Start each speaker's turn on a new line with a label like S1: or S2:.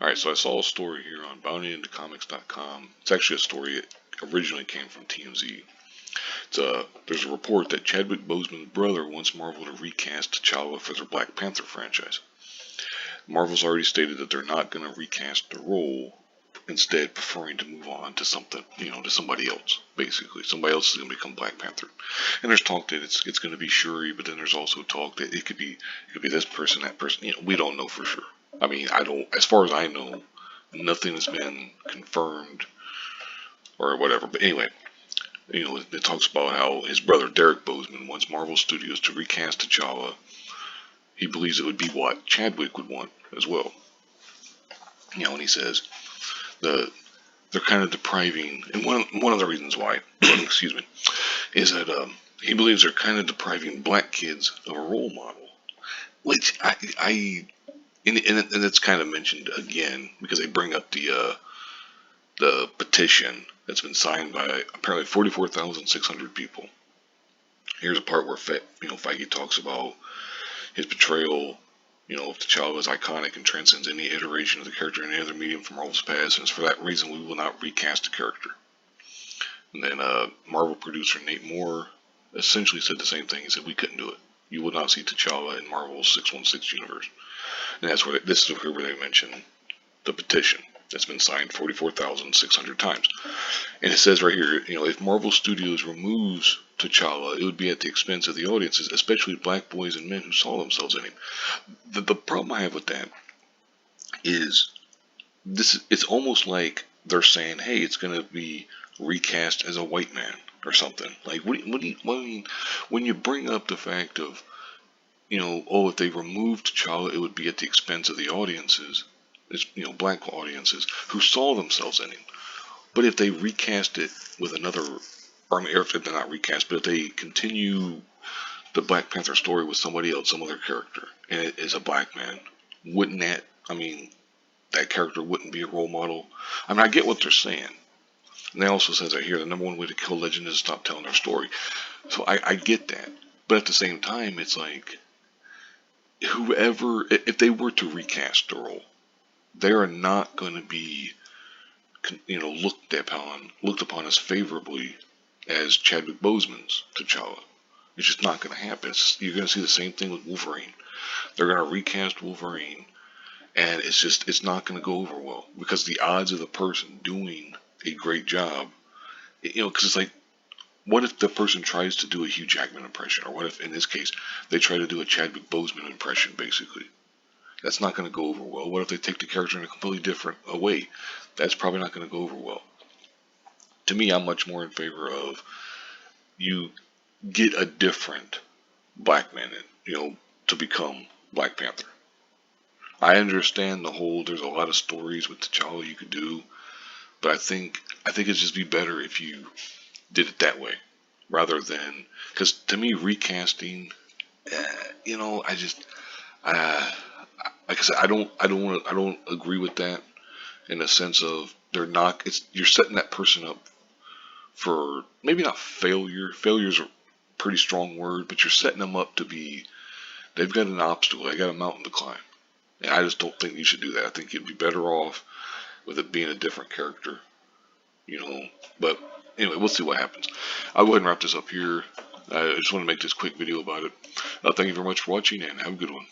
S1: Alright, so I saw a story here on bountyintocomics.com. It's actually a story that originally came from TMZ. There's a report that Chadwick Boseman's brother wants Marvel to recast T'Challa for their Black Panther franchise. Marvel's already stated that they're not going to recast the role, instead preferring to move on to something, to somebody else, basically. Somebody else is going to become Black Panther. And there's talk that it's going to be Shuri, but then there's also talk that it could be this person, that person. We don't know for sure. I mean, as far as I know, nothing has been confirmed or whatever. But anyway, it talks about how his brother Derek Boseman wants Marvel Studios to recast T'Challa. He believes it would be what Chadwick would want as well. And he says they're kind of depriving, and one of the reasons why, excuse me, is that he believes they're kind of depriving black kids of a role model, which and it's kind of mentioned again because they bring up the petition that's been signed by apparently 44,600 people. Here's a part where Feige talks about his portrayal, of T'Challa is iconic and transcends any iteration of the character in any other medium from Marvel's past, and it's for that reason we will not recast the character. And then Marvel producer Nate Moore essentially said the same thing. He said we couldn't do it. You will not see T'Challa in Marvel's 616 universe. And that's where this is where they mention the petition that's been signed 44,600 times. And it says right here, if Marvel Studios removes T'Challa, it would be at the expense of the audiences, especially black boys and men who saw themselves in him. The problem I have with that is it's almost like they're saying, hey, it's going to be recast as a white man or something. Like, what do you, I mean, when you bring up the fact of, if they removed T'Challa, it would be at the expense of the audiences, black audiences who saw themselves in him. But if they recast it with another, or if they're not recast, but if they continue the Black Panther story with somebody else, some other character, and it is a black man, wouldn't that, that character wouldn't be a role model? I get what they're saying. And they also says right here, the number one way to kill legend is to stop telling their story. So I get that. But at the same time, it's like, whoever, if they were to recast the role, they are not going to be, looked upon as favorably as Chadwick Boseman's T'Challa. It's just not going to happen. You're going to see the same thing with Wolverine. They're going to recast Wolverine, and it's not going to go over well because the odds of the person doing a great job, because it's like, what if the person tries to do a Hugh Jackman impression, or what if in this case they try to do a Chadwick Boseman impression, basically? That's not going to go over well. What if they take the character in a completely different way? That's probably not going to go over well. To me, I'm much more in favor of you get a different black man to become Black Panther. I understand there's a lot of stories with T'Challa you could do, but I think it'd just be better if you did it that way rather than, because to me recasting, I just like I said, I don't agree with that in the sense of you're setting that person up for maybe not failure. Failure's a pretty strong word, but you're setting them up to be, they've got an obstacle, they got a mountain to climb. And I just don't think you should do that. I think you'd be better off with it being a different character, but anyway, we'll see what happens. I'll go ahead and wrap this up here. I just want to make this quick video about it. Thank you very much for watching, and have a good one.